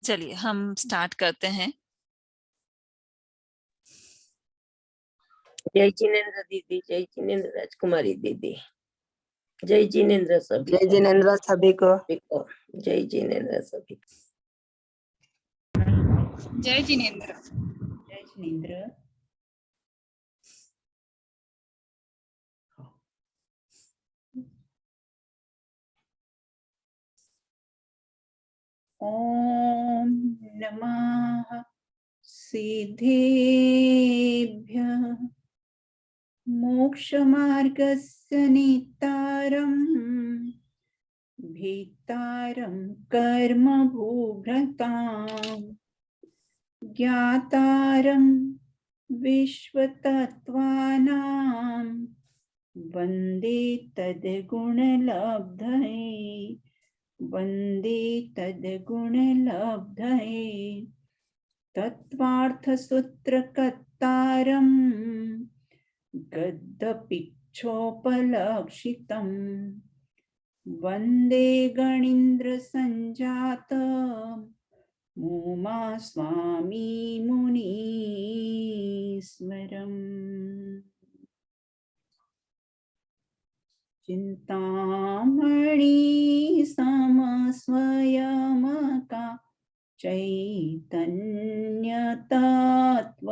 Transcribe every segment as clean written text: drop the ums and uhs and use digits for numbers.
चलिए हम स्टार्ट करते हैं। जय जिनेन्द्र दीदी, जय जिनेन्द्र राजकुमारी दीदी, जय जिनेन्द्र सभी जय जिनेन्द्र सभी को। जय जिनेन्द्र सभी। जय जिनेन्द्र। जय जिनेन्द्र। ओम नमः सिद्धेभ्यः मोक्षमार्गस्य नेतारं भीतारं कर्मभूभृतां ज्ञातारं विश्वतत्त्वानां वन्दे तद्गुणलब्धये वन्दे तद्गुणलब्धये तत्त्वार्थसूत्रकर्तारं गद्यपिच्छोपलक्षितं वन्दे गणीन्द्रसञ्जातं मुमा स्वामी मुनीश्वरम्। चिन्तामणि समस्वयमका चैतन्य तत्त्वमहान्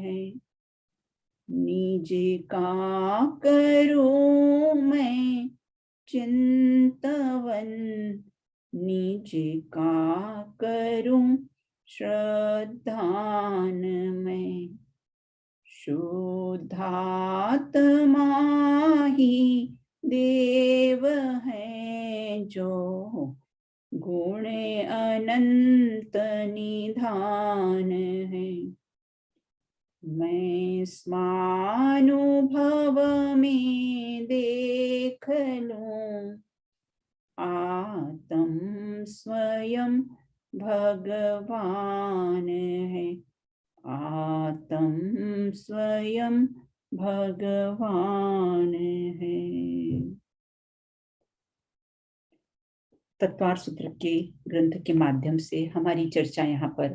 है निज का करूं मैं चिंतवन निज का करूं श्रद्धान में शुद्धात्मा ही देव है जो गुण अनंत निधान है। मैं स्वानुभव में देख लूं आत्म स्वयं भगवान है आत्म स्वयं भगवान है। तत्वार्थ सूत्र के ग्रंथ के माध्यम से हमारी चर्चा यहाँ पर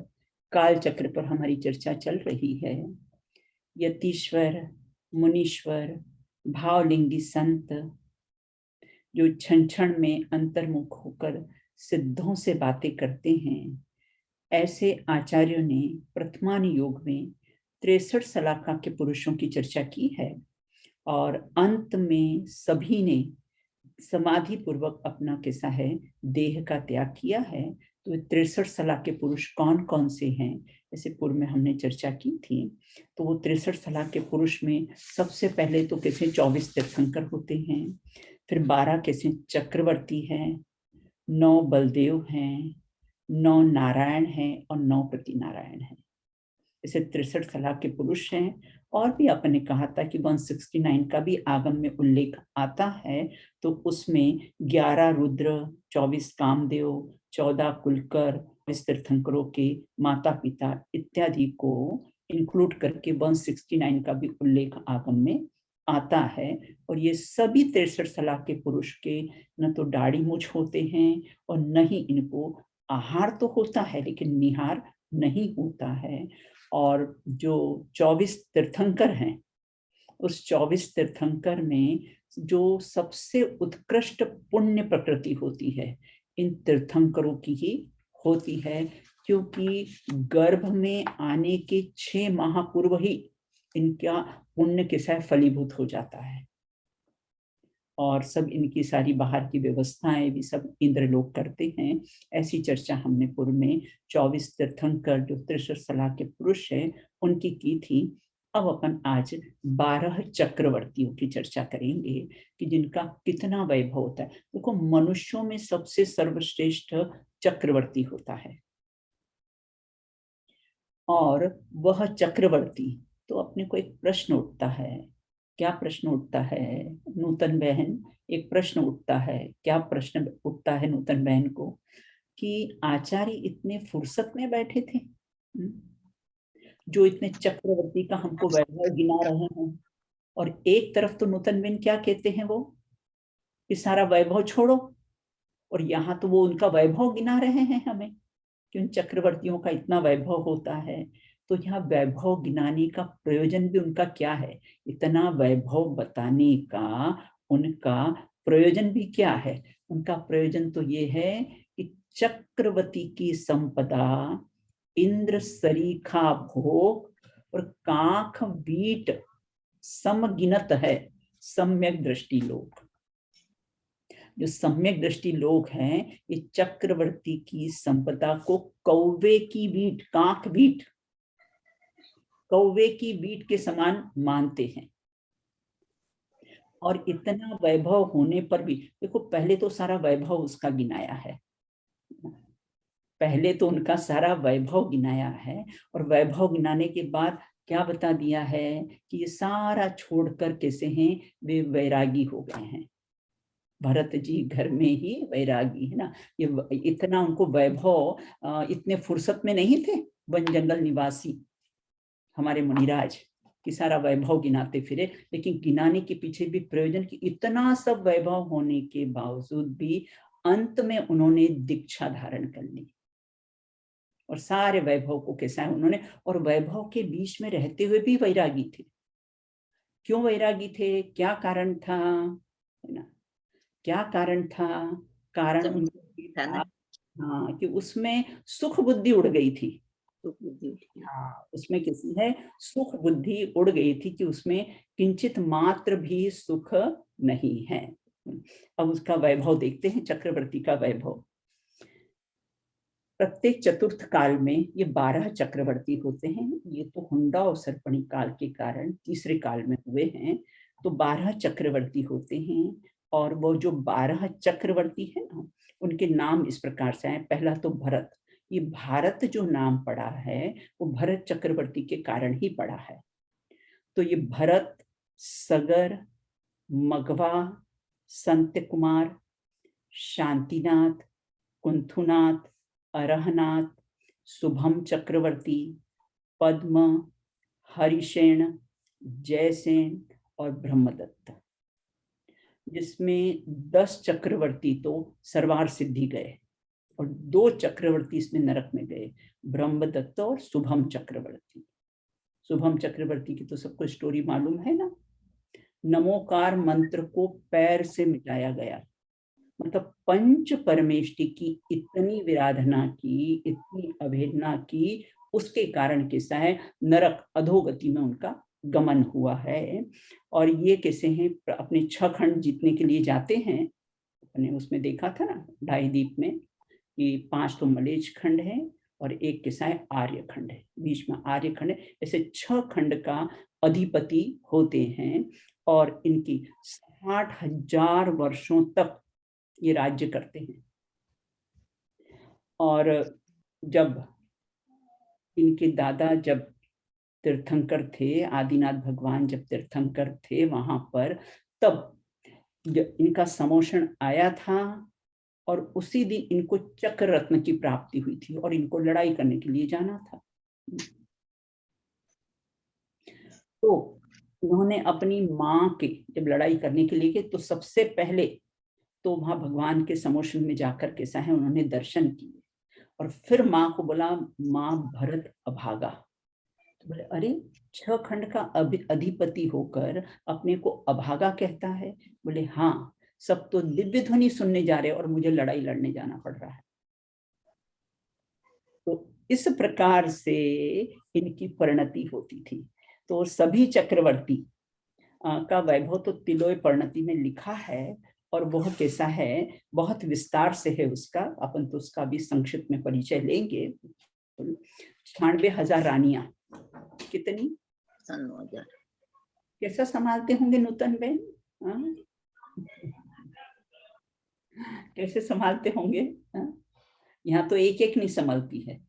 काल चक्र पर हमारी चर्चा चल रही है। यतीश्वर मुनीश्वर भावलिंगी संत जो क्षण क्षण में अंतर्मुख होकर सिद्धों से बातें करते हैं, ऐसे आचार्यों ने प्रथमान योग में 63 सलाखा के पुरुषों की चर्चा की है और अंत में सभी ने समाधि पूर्वक अपना कैसा है देह का त्याग किया है। तो 63 सलाह के पुरुष कौन कौन से हैं, जैसे पूर्व में हमने चर्चा की थी। तो वो 63 सलाह के पुरुष में सबसे पहले तो कैसे 24 तीर्थंकर होते हैं, फिर 12 कैसे चक्रवर्ती हैं, 9 बलदेव हैं, 9 नारायण हैं और 9 प्रति नारायण हैं। ऐसे 63 सलाह के पुरुष हैं। और भी अपन ने कहा था कि 169 का भी आगम में उल्लेख आता है, तो उसमें 11 रुद्र, 24 कामदेव, 14 कुलकर, 24 तीर्थंकरों के माता पिता इत्यादि को इंक्लूड करके 169 का भी उल्लेख आगम में आता है। और ये सभी 63 सलाह के पुरुष के न तो दाढ़ी मूछ होते हैं और न ही इनको आहार तो होता है लेकिन निहार नहीं होता है। और जो 24 तीर्थंकर हैं, उस 24 तीर्थंकर में जो सबसे उत्कृष्ट पुण्य प्रकृति होती है इन तीर्थंकरों की ही होती है, क्योंकि गर्भ में आने के 6 माह पूर्व ही इनका पुण्य कैसा फलीभूत हो जाता है और सब इनकी सारी बाहर की व्यवस्थाएं भी सब इंद्र लोग करते हैं। ऐसी चर्चा हमने पूर्व में 24 तीर्थंकर जो 63 सलाह के पुरुष हैं उनकी की थी। अब अपन आज 12 चक्रवर्तियों की चर्चा करेंगे कि जिनका कितना वैभव होता है। देखो, मनुष्यों में सबसे सर्वश्रेष्ठ चक्रवर्ती होता है और वह चक्रवर्ती, तो अपने को एक प्रश्न उठता है। क्या प्रश्न उठता है नूतन बहन? एक प्रश्न उठता है। क्या प्रश्न उठता है नूतन बहन को कि आचार्य इतने फुर्सत में बैठे थे जो इतने चक्रवर्ती का हमको वैभव गिना रहे हैं, और एक तरफ तो नूतन बहन क्या कहते हैं वो कि सारा वैभव छोड़ो और यहाँ तो वो उनका वैभव गिना रहे हैं हमें कि उन चक्रवर्तियों का इतना वैभव होता है। तो यहाँ वैभव गिनाने का प्रयोजन भी उनका क्या है, इतना वैभव बताने का उनका प्रयोजन भी क्या है? उनका प्रयोजन तो ये है कि चक्रवर्ती की संपदा, इंद्र सरीखा भोग और काख बीट समगिनत है सम्यक दृष्टि लोग। जो सम्यक दृष्टि लोग हैं, ये चक्रवर्ती की संपदा को कौवे की बीट, काख बीट, कौवे की बीट के समान मानते हैं। और इतना वैभव होने पर भी देखो, पहले तो सारा वैभव उसका गिनाया है, पहले तो उनका सारा वैभव गिनाया है, और वैभव गिनाने के बाद क्या बता दिया है कि ये सारा छोड़कर कैसे हैं, वे वैरागी हो गए हैं। भरत जी घर में ही वैरागी है ना। ये इतना उनको वैभव, इतने फुर्सत में नहीं थे वन जंगल निवासी हमारे मुनिराज कि सारा वैभव गिनाते फिरे, लेकिन गिनाने के पीछे भी प्रयोजन कि इतना सब वैभव होने के बावजूद भी अंत में उन्होंने दीक्षा धारण कर ली और सारे वैभव को कैसा है उन्होंने, और वैभव के बीच में रहते हुए भी वैरागी थे। क्यों वैरागी थे, क्या कारण था, है ना, क्या कारण था? कारण उनका था ना, हाँ, कि उसमें सुख बुद्धि उड़ गई थी। हाँ, उसमें किसी है सुख बुद्धि उड़ गई थी कि उसमें किंचित मात्र भी सुख नहीं है। अब उसका वैभव देखते हैं, चक्रवर्ती का वैभव। प्रत्येक चतुर्थ काल में ये 12 चक्रवर्ती होते हैं। ये तो हुंडा और सरपणी काल के कारण तीसरे काल में हुए हैं। तो 12 चक्रवर्ती होते हैं, और वो जो 12 चक्रवर्ती है ना, उनके नाम इस प्रकार से हैं। पहला तो भरत, ये भारत जो नाम पड़ा है वो भरत चक्रवर्ती के कारण ही पड़ा है। तो ये भरत, सगर, मघवा, संत कुमार, शांतिनाथ, कुंथुनाथ, अरहनाथ, शुभम चक्रवर्ती, पद्म, हरिसेन, जयसेन और ब्रह्मदत्त, जिसमें 10 चक्रवर्ती तो सरवार सिद्धि गए और 2 चक्रवर्ती इसमें नरक में गए, ब्रह्मदत्त और शुभम चक्रवर्ती। शुभम चक्रवर्ती की तो सबको स्टोरी मालूम है ना, नमोकार मंत्र को पैर से मिटाया गया, मतलब पंच परमेष्टि की इतनी विराधना की, इतनी अवहेलना की, उसके कारण कैसा है नरक अधोगति में उनका गमन हुआ है। और ये कैसे हैं, अपने 6 खंड जीतने के लिए जाते हैं। अपने उसमें देखा था ना ढाई दीप में कि 5 तो मलेच्छ खंड है और एक कैसा है आर्य खंड है, बीच में आर्य खंड है। ऐसे 6 खंड का अधिपति होते हैं और इनकी 60,000 वर्षों तक ये राज्य करते हैं। और जब इनके दादा जब तीर्थंकर थे, आदिनाथ भगवान जब तीर्थंकर थे वहां पर, तब इनका समोषण आया था और उसी दिन इनको चक्र रत्न की प्राप्ति हुई थी और इनको लड़ाई करने के लिए जाना था। तो उन्होंने अपनी माँ के जब लड़ाई करने के लिए गए तो सबसे पहले तो वहां भगवान के समोषण में जाकर कैसा है उन्होंने दर्शन किए और फिर माँ को बोला, माँ भरत अभागा। तो बोले अरे 6 खंड का अधिपति होकर अपने को अभागा कहता है? बोले हाँ, सब तो दिव्य ध्वनि सुनने जा रहे और मुझे लड़ाई लड़ने जाना पड़ रहा है। तो इस प्रकार से इनकी परिणति होती थी। तो सभी चक्रवर्ती का वैभव तो तिलोय परिणति में लिखा है और वह कैसा है बहुत विस्तार से है उसका, अपन तो उसका भी संक्षिप्त में परिचय लेंगे। 96,000 रानियां, कितनी 96,000। कैसा संभालते होंगे नूतन बहन, कैसे संभालते होंगे? यहाँ तो एक नहीं संभालती है,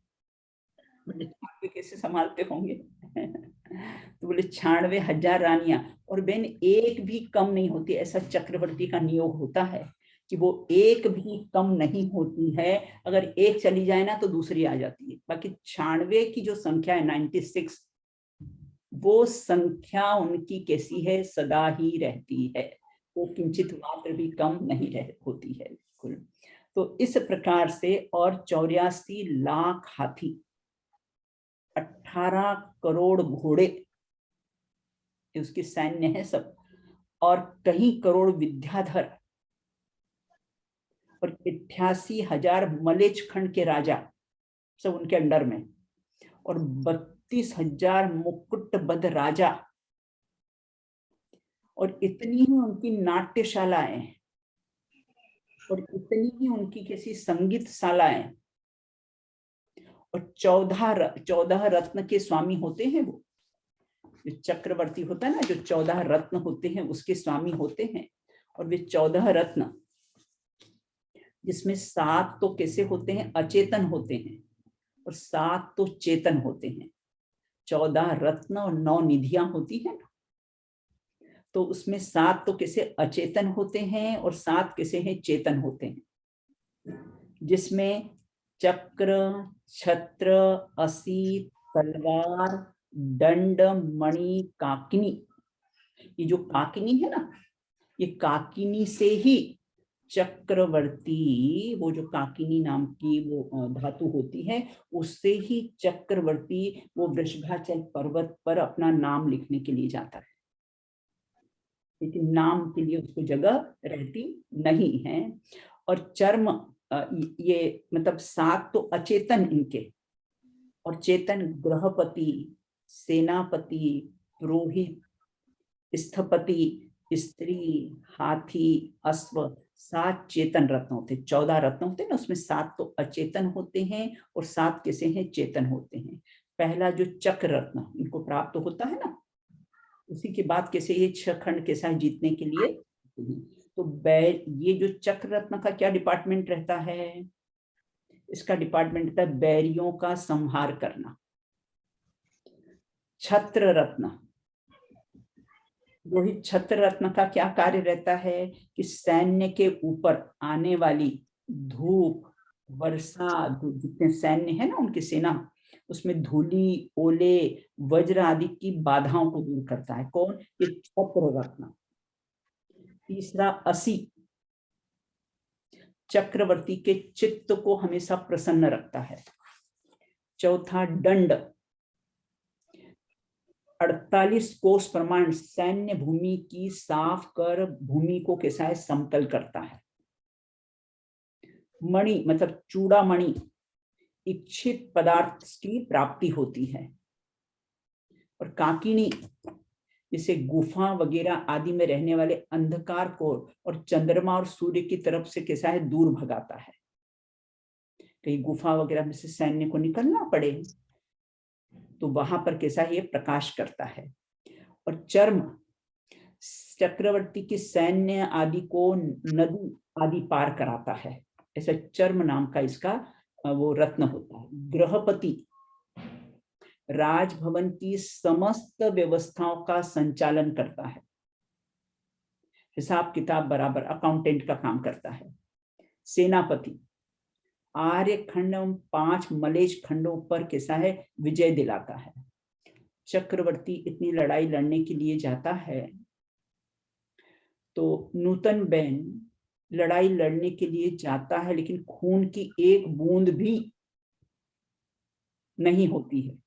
कैसे संभालते होंगे? तो बोले 96,000 रानियां, और बहन एक भी कम नहीं होती। ऐसा चक्रवर्ती का नियोग होता है कि वो एक भी कम नहीं होती है, अगर एक चली जाए ना तो दूसरी आ जाती है। बाकी 96 की जो संख्या है 96, वो संख्या उनकी कैसी है, सदा ही रहती है, वो किंचित मात्र भी कम नहीं होती है बिल्कुल। तो इस प्रकार से, और 84 लाख हाथी, 18 करोड़ घोड़े, उसके सैन्य है सब, और कई करोड़ विद्याधर, और 88,000 मलेच्छ खंड के राजा सब उनके अंडर में, और 32,000 मुकुटबद्ध राजा, और इतनी ही उनकी नाट्यशालाएं, और इतनी ही उनकी किसी संगीत शालाएं, और 14 रत्न के स्वामी होते हैं वो, जो चक्रवर्ती होता है ना, जो 14 रत्न होते हैं उसके स्वामी होते हैं। और वे 14 रत्न, जिसमें 7 तो कैसे होते हैं, अचेतन होते हैं, और 7 तो चेतन होते हैं। 14 रत्न और 9 निधियां होती है ना, तो उसमें 7 तो कैसे अचेतन होते हैं और 7 कैसे हैं चेतन होते हैं, जिसमें चक्र, छत्र, असी, तलवार, दंड, मणि, काकिनी, ये जो काकिनी है ना, ये काकिनी से ही चक्रवर्ती, वो जो काकिनी नाम की वो धातु होती है, उससे ही चक्रवर्ती वो वृषभाचल पर्वत पर अपना नाम लिखने के लिए जाता है, लेकिन नाम के लिए उसको जगह रहती नहीं है। और चर्म, ये मतलब 7 तो अचेतन इनके, और चेतन गृहपति, सेनापति, पुरोहित, स्थपति, स्त्री, हाथी, अश्व, 7 चेतन रत्न होते। 14 रत्न होते हैं ना, उसमें 7 तो अचेतन होते हैं और 7 कैसे हैं, चेतन होते हैं। पहला जो चक्र रत्न इनको प्राप्त होता है ना, उसी के बाद कैसे ये 6 खंड कैसा है जीतने के लिए। तो ये जो चक्र रत्न का क्या डिपार्टमेंट रहता है, इसका डिपार्टमेंट रहता है बैरियों का संहार करना। छत्र रत्न, रोहित छत्र रत्न का क्या कार्य रहता है कि सैन्य के ऊपर आने वाली धूप, वर्षा, जितने सैन्य है ना उनकी सेना, उसमें धूली, ओले, वज्र आदि की बाधाओं को दूर करता है। कौन, ये छत्र रत्न। तीसरा असी, चक्रवर्ती के चित्त को हमेशा प्रसन्न रखता है। चौथा दंड, 48 कोस प्रमाण सैन्य भूमि की साफ कर भूमि को कैसा है, समतल करता है। मणि मतलब चूड़ामणि, इच्छित पदार्थ की प्राप्ति होती है। और काकिनी, जिसे गुफा वगैरह आदि में रहने वाले अंधकार को और चंद्रमा और सूर्य की तरफ से कैसा है, दूर भगाता है। कहीं गुफा वगैरह में से सैन्य को निकलना पड़े तो वहां पर कैसा है, ये प्रकाश करता है। और चर्म, चक्रवर्ती की सैन्य आदि को नदी आदि पार कराता है। ऐसा चर्म नाम का इसका वो रत्न होता है। गृहपति, राजभवन की समस्त व्यवस्थाओं का संचालन करता है, हिसाब किताब बराबर, अकाउंटेंट का काम करता है। सेनापति, आर्य खंड 5 मलेच्छ खंडों पर कैसा है, विजय दिलाता है। चक्रवर्ती इतनी लड़ाई लड़ने के लिए जाता है तो नूतन बैन लड़ाई लड़ने के लिए जाता है, लेकिन खून की एक बूंद भी नहीं होती है।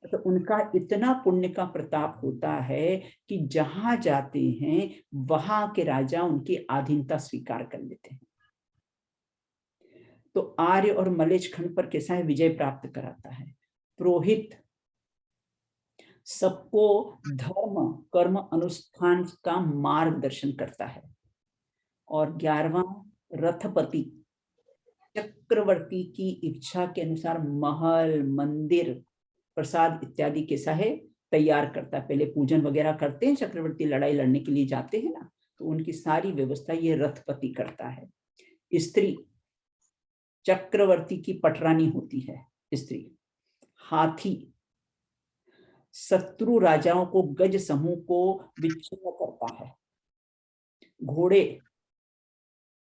तो उनका इतना पुण्य का प्रताप होता है कि जहां जाते हैं वहां के राजा उनकी अधीनता स्वीकार कर लेते हैं। तो आर्य और मलेच्छ खंड पर कैसा है, विजय प्राप्त कराता है। पुरोहित सबको धर्म कर्म अनुष्ठान का मार्गदर्शन करता है। और 11वां रथपति, चक्रवर्ती की इच्छा के अनुसार महल, मंदिर, प्रसाद इत्यादि कैसा है, तैयार करता है। पहले पूजन वगैरह करते हैं, चक्रवर्ती लड़ाई लड़ने के लिए जाते हैं ना, तो उनकी सारी व्यवस्था ये रथपति करता है। स्त्री, चक्रवर्ती की पटरानी होती है स्त्री। हाथी, शत्रु राजाओं को गज समूह को विच्छिन्न करता है। घोड़े,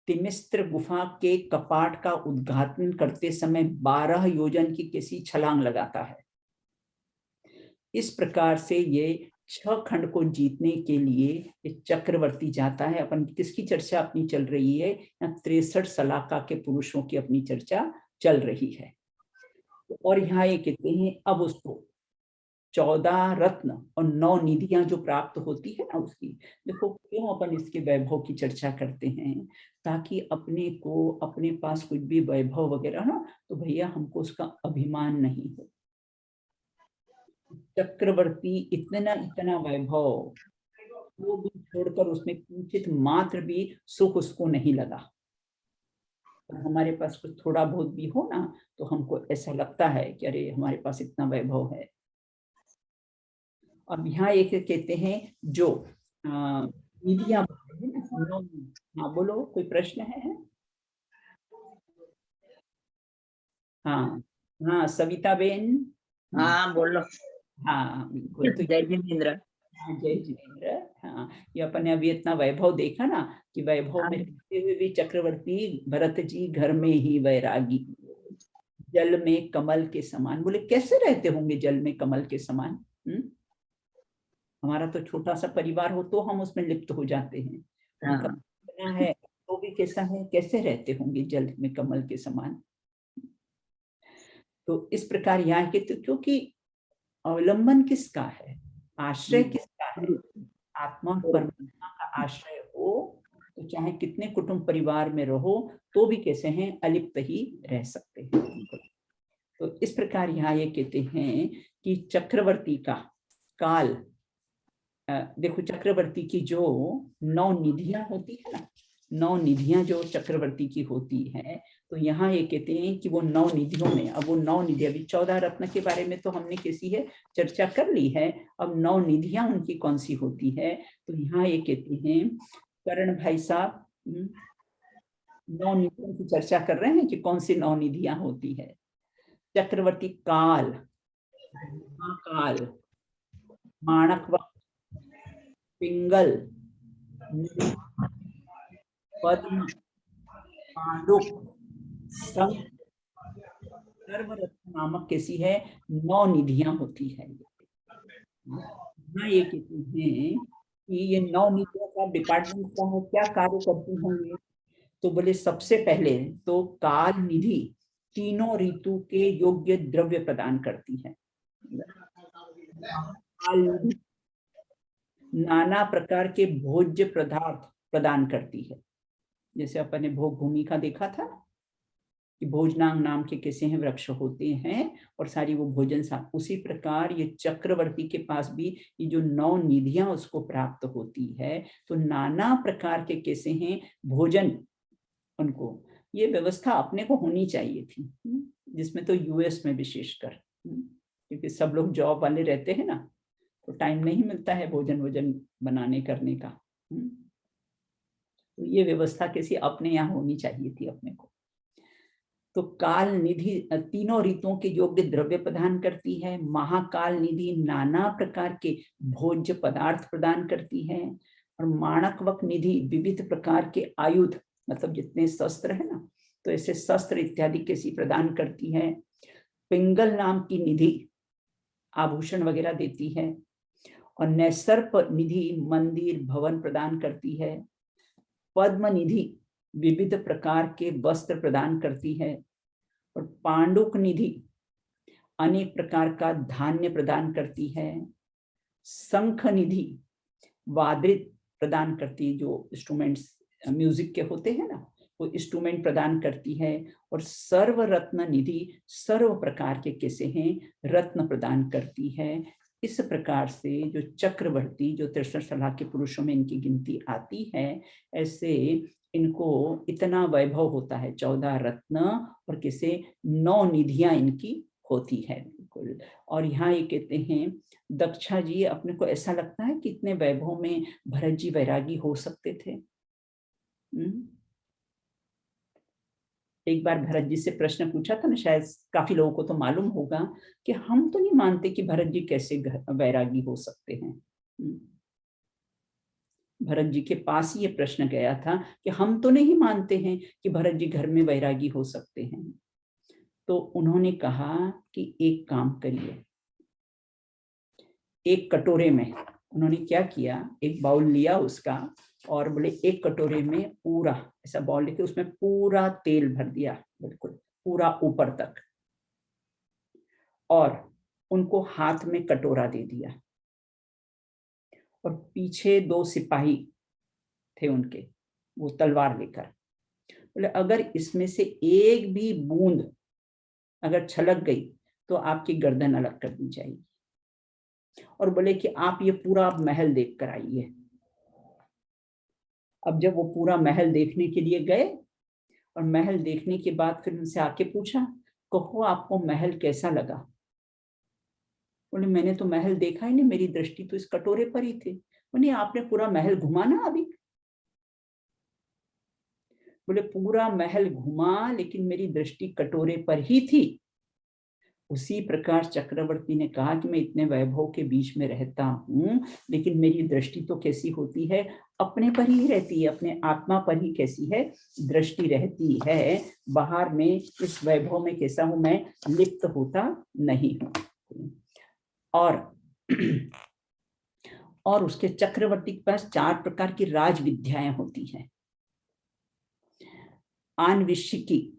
तिमिस्त्र गुफा के कपाट का उद्घाटन करते समय 12 योजन की कैसी छलांग लगाता है। इस प्रकार से ये 6 खंड को जीतने के लिए ये चक्रवर्ती जाता है। अपन किसकी चर्चा अपनी चल रही है? 63 सलाका के पुरुषों की अपनी चर्चा चल रही है। और यहाँ ये कहते हैं अब उसको 14 रत्न और 9 निधियां जो प्राप्त होती है ना उसकी, देखो क्यों अपन इसके वैभव की चर्चा करते हैं, ताकि अपने को अपने पास कुछ भी वैभव वगैरह ना, तो भैया हमको उसका अभिमान नहीं हो। चक्रवर्ती इतना इतना वैभव, वो भी छोड़कर उसमें किंचित मात्र भी सुख उसको नहीं लगा। और हमारे पास कुछ थोड़ा बहुत भी हो ना, तो हमको ऐसा लगता है कि अरे हमारे पास इतना वैभव है। अब यहाँ एक कहते हैं जो निधियां, हाँ बोलो, कोई प्रश्न है? हाँ हाँ सविता बेन, हाँ बोलो। हाँ बिल्कुल। तो जय जिनेंद्र। हाँ, जय जिनेंद्र। हाँ, ये अपन ने अभी इतना वैभव देखा ना, कि वैभव में रहते हुए भी चक्रवर्ती भरत जी घर में ही वैरागी, जल में कमल के समान। बोले कैसे रहते होंगे जल में कमल के समान? हमारा तो छोटा सा परिवार हो तो हम उसमें लिप्त हो जाते हैं, उनका इतना है तो भी कैसा है, कैसे रहते होंगे जल में कमल के समान। तो इस प्रकार यहाँ के, तो क्योंकि अवलंबन किसका है, आश्रय किसका है? आत्मा और परमात्मा का आश्रय हो तो चाहे कितने कुटुंब परिवार में रहो तो भी कैसे हैं, अलिप्त ही रह सकते हैं। तो इस प्रकार यहाँ ये कहते हैं कि चक्रवर्ती का काल, देखो चक्रवर्ती की जो 9 निधियां होती है ना, 9 निधियां जो चक्रवर्ती की होती है, तो यहाँ ये कहते हैं कि वो 9 निधियों में, अब वो 9 निधि, अभी 14 रत्न के बारे में तो हमने कैसी है चर्चा कर ली है, अब 9 निधियां उनकी कौन सी होती है? तो यहाँ ये कहते हैं करण भाई साहब, 9 निधियों की चर्चा कर रहे हैं कि कौन सी 9 निधियां होती है। चक्रवर्ती काल, महाकाल, माणक, पिंगल, पद्म, पांडुक, संख, सर्वरत्न नामक कैसी है 9 निधियां होती है। ये कहते हैं कि ये 9 निधियों का डिपार्टमेंट क्या है, क्या कार्य करती होंगे? तो बोले सबसे पहले तो काल निधि तीनों ऋतु के योग्य द्रव्य प्रदान करती है। काल निधि नाना प्रकार के भोज्य पदार्थ प्रदान करती है। जैसे अपन ने भोग भूमिका देखा था कि भोजनांग नाम के कैसे हैं वृक्ष होते हैं और सारी वो भोजन सा, उसी प्रकार ये चक्रवर्ती के पास भी ये जो 9 निधियां उसको प्राप्त होती है, तो नाना प्रकार के कैसे हैं भोजन, उनको ये व्यवस्था अपने को होनी चाहिए थी, जिसमें तो यूएस में विशेषकर, क्योंकि सब लोग जॉब वाले रहते हैं ना, तो टाइम नहीं मिलता है भोजन वोजन बनाने करने का। तो ये व्यवस्था कैसी अपने यहाँ होनी चाहिए थी अपने को। तो काल निधि तीनों ऋतुओं के योग्य द्रव्य प्रदान करती है। महाकाल निधि नाना प्रकार के भोज्य पदार्थ प्रदान करती है। और माणकवक निधि विविध प्रकार के आयुध, मतलब जितने शस्त्र है ना, तो ऐसे शस्त्र इत्यादि कैसी प्रदान करती है। पिंगल नाम की निधि आभूषण वगैरह देती है। और नैसर्प निधि मंदिर भवन प्रदान करती है। पद्म निधि विविध प्रकार के वस्त्र प्रदान करती है। और पांडुक निधि अनेक प्रकार का धान्य प्रदान करती है। शंख निधि वाद्रित प्रदान करती है, जो इंस्ट्रूमेंट्स म्यूजिक के होते हैं ना, वो इंस्ट्रूमेंट प्रदान करती है। और सर्व रत्न निधि सर्व प्रकार के कैसे हैं रत्न प्रदान करती है। इस प्रकार से जो चक्रवर्ती जो 63 सलाह के पुरुषों में इनकी गिनती आती है, ऐसे इनको इतना वैभव होता है, 14 रत्न और कैसे 9 निधियां इनकी होती है बिल्कुल। और यहाँ ये कहते हैं दक्षा जी, अपने को ऐसा लगता है कि इतने वैभव में भरत जी वैरागी हो सकते थे? एक बार भरत जी से प्रश्न पूछा था ना, शायद काफी लोगों को तो मालूम होगा कि हम तो नहीं मानते कि भरत जी कैसे वैरागी हो सकते हैं। भरत जी के पास ये प्रश्न गया था कि हम तो नहीं मानते हैं कि भरत जी घर में वैरागी हो सकते हैं। तो उन्होंने कहा कि एक काम करिए, एक कटोरे में उन्होंने क्या किया, एक बाउल लिया उसका और बोले एक कटोरे में पूरा ऐसा बाउल लेके उसमें पूरा तेल भर दिया, बिल्कुल पूरा ऊपर तक, और उनको हाथ में कटोरा दे दिया। और पीछे 2 सिपाही थे उनके, वो तलवार लेकर। बोले अगर इसमें से एक भी बूंद अगर छलक गई तो आपकी गर्दन अलग कर दी जाएगी। और बोले कि आप ये पूरा महल देख कर आइए। अब जब वो पूरा महल देखने के लिए गए और महल देखने के बाद फिर उनसे आके पूछा, कहो आपको महल कैसा लगा? बोले मैंने तो महल देखा ही नहीं, मेरी दृष्टि तो इस कटोरे पर ही थी। बोले आपने पूरा महल घुमा ना अभी? बोले पूरा महल घुमा लेकिन मेरी दृष्टि कटोरे पर ही थी। उसी प्रकार चक्रवर्ती ने कहा कि मैं इतने वैभव के बीच में रहता हूँ लेकिन मेरी दृष्टि तो कैसी होती है, अपने पर ही रहती है, अपने आत्मा पर ही कैसी है दृष्टि रहती है। बाहर में इस वैभव में कैसा हूं मैं, लिप्त होता नहीं हूँ। और उसके चक्रवर्ती के पास 4 प्रकार की राज विद्याएं होती हैं। आन्विशिकी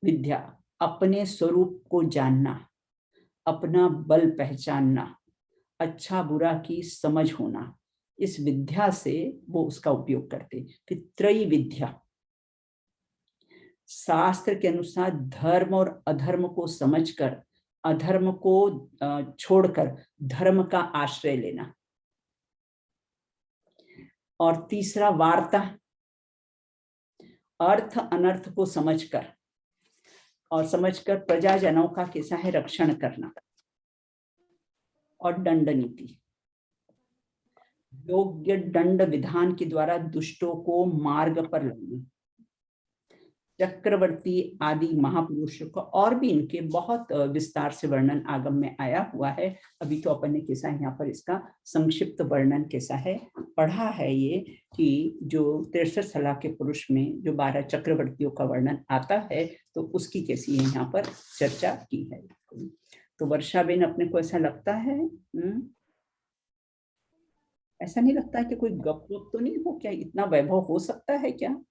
विद्या, अपने स्वरूप को जानना, अपना बल पहचानना, अच्छा बुरा की समझ होना, इस विद्या से वो उसका उपयोग करते। फिर त्रयी विद्या, शास्त्र के अनुसार धर्म और अधर्म को समझकर अधर्म को छोड़कर धर्म का आश्रय लेना। और तीसरा वार्ता, अर्थ अनर्थ को समझकर प्रजाजनों का कैसा है रक्षण करना। और दंड नीति, योग्य दंड विधान के द्वारा दुष्टों को मार्ग पर लाना। चक्रवर्ती आदि महापुरुषों को और भी इनके बहुत विस्तार से वर्णन आगम में आया हुआ है। अभी तो अपन ने कैसा यहाँ पर इसका संक्षिप्त वर्णन कैसा है पढ़ा है, ये कि जो 63 सलाह के पुरुष में जो 12 चक्रवर्तियों का वर्णन आता है तो उसकी कैसी है यहाँ पर चर्चा की है। तो वर्षा बेन अपने को ऐसा लगता है, ऐसा नहीं लगता है कि कोई गप तो नहीं हो क्या, इतना वैभव हो सकता है क्या?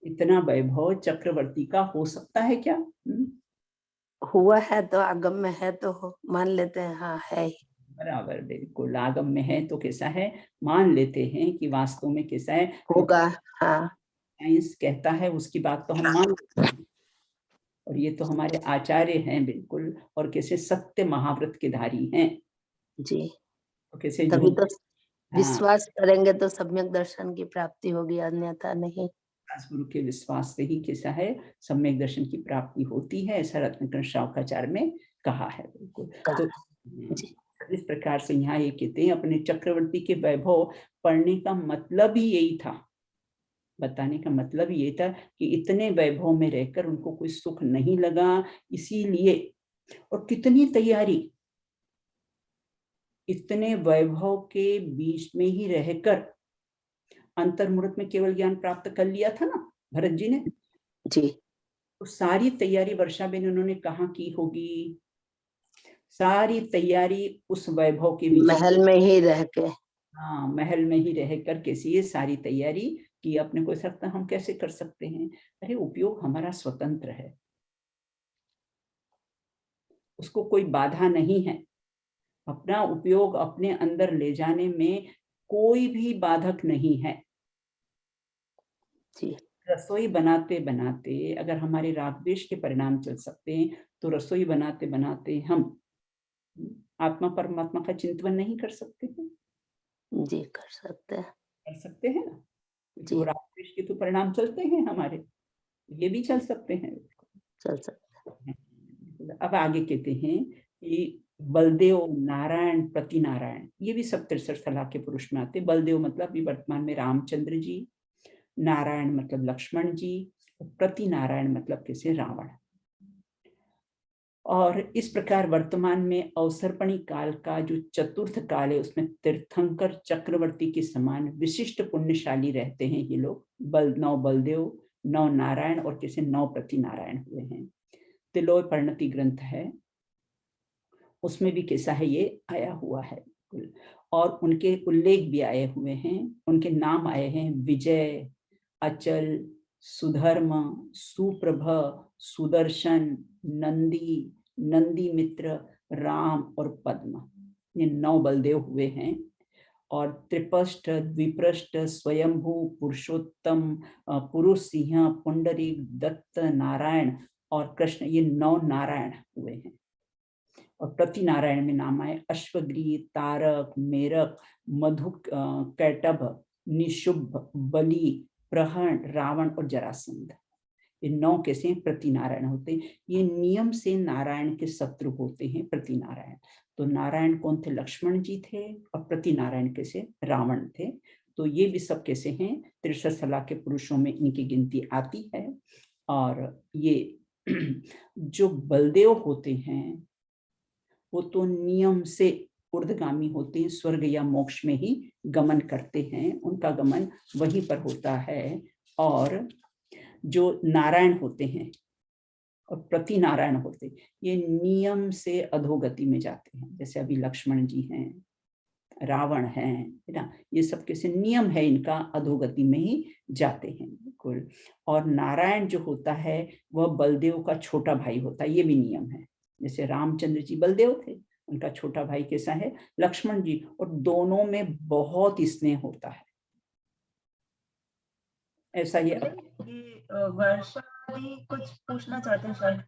इतना वैभव चक्रवर्ती का हो सकता है क्या? हुआ है तो आगम में है तो मान लेते हैं, हाँ है ही। बराबर, बिल्कुल आगम में है तो कैसा है मान लेते हैं कि वास्तव में कैसा है होगा। हाँ, साइंस कहता है उसकी बात तो हम मान लेते हैं। और ये तो हमारे आचार्य हैं बिल्कुल, और कैसे सत्य महाव्रत के धारी हैं जी। तो कैसे तभी तो हाँ, विश्वास करेंगे तो सम्यक दर्शन की प्राप्ति होगी, अन्यथा नहीं। गुरु के विश्वास से ही कैसा है सम्यक दर्शन की प्राप्ति होती है, ऐसा रत्नकर्ण शावकाचार्य में कहा है बिल्कुल। तो इस प्रकार से यहाँ ये कहते हैं अपने चक्रवर्ती के वैभव पढ़ने का मतलब ही यही था, बताने का मतलब ये था कि इतने वैभव में रहकर उनको कोई सुख नहीं लगा, इसीलिए। और कितनी तैयारी, इतने वैभव के बीच में ही रहकर अंतर्मुहूर्त में केवल ज्ञान प्राप्त कर लिया था ना भरत जी ने जी। तो सारी तैयारी वर्षा बेन उन्होंने कहाँ की होगी? सारी तैयारी उस वैभव के बीच महल में ही रह के, हाँ महल में ही रहकर कैसी ये सारी तैयारी की। अपने को सकता हम कैसे कर सकते हैं? अरे उपयोग हमारा स्वतंत्र है, उसको कोई बाधा नहीं है। अपना उपयोग अपने अंदर ले जाने में कोई भी बाधक नहीं है। जी। रसोई बनाते बनाते अगर हमारे राग द्वेष के परिणाम चल सकते हैं तो रसोई बनाते बनाते हम आत्मा परमात्मा का चिंतन नहीं कर सकते हैं? जी कर सकते हैं। कर सकते हैं ना, जी। तो राग द्वेष के तो परिणाम चलते हैं हमारे, ये भी चल सकते हैं। चल सकते हैं। अब आगे कहते हैं कि बलदेव नारायण प्रति नारायण, ये भी सब 63 सलाह के पुरुष में आते। बलदेव मतलब वर्तमान में रामचंद्र जी, नारायण मतलब लक्ष्मण जी, प्रति नारायण मतलब कैसे रावण। और इस प्रकार वर्तमान में अवसर्पणी काल का जो चतुर्थ काल है उसमें तीर्थंकर चक्रवर्ती के समान विशिष्ट पुण्यशाली रहते हैं ये लोग। 9 बलदेव, 9 नारायण और कैसे 9 प्रति नारायण हुए हैं। तिलोय परिणति ग्रंथ है उसमें भी कैसा है ये आया हुआ है। और उनके उल्लेख भी आए हुए हैं, उनके नाम आए हैं विजय, अचल, सुधर्म, सुप्रभ, सुदर्शन, नंदी, नंदी मित्र, राम और पद्म। ये 9 बलदेव हुए हैं। और त्रिपष्ट, द्विपृष्ठ, स्वयंभू, पुरुषोत्तम, पुरुष सिंह, पुंडरीक, दत्त, नारायण और कृष्ण, ये 9 नारायण हुए हैं। और प्रति नारायण में नाम आए अश्वग्री, तारक, मेरक, मधु, कैटभ, निशुभ, बलि, प्रहण, रावण और जरासंध। ये 9 कैसे प्रति नारायण होते हैं। ये नियम से नारायण के शत्रु होते हैं प्रति नारायण। तो नारायण कौन थे? लक्ष्मण जी थे। और प्रति नारायण कैसे? रावण थे। तो ये भी सब कैसे हैं? 63 सलाह के पुरुषों में इनकी गिनती आती है। और ये जो बलदेव होते हैं वो तो नियम से ऊर्ध्वगामी होते हैं, स्वर्ग या मोक्ष में ही गमन करते हैं, उनका गमन वहीं पर होता है। और जो नारायण होते हैं और प्रति नारायण होते हैं, ये नियम से अधोगति में जाते हैं। जैसे अभी लक्ष्मण जी हैं, रावण है ना, ये सब कैसे नियम है इनका, अधोगति में ही जाते हैं बिल्कुल। और नारायण जो होता है वह बलदेव का छोटा भाई होता है, ये भी नियम है। जैसे रामचंद्र जी बलदेव थे, उनका छोटा भाई कैसा है? लक्ष्मण जी। और दोनों में बहुत स्नेह होता है। ऐसा ये वर्षा जी कुछ पूछना चाहते हैं सर।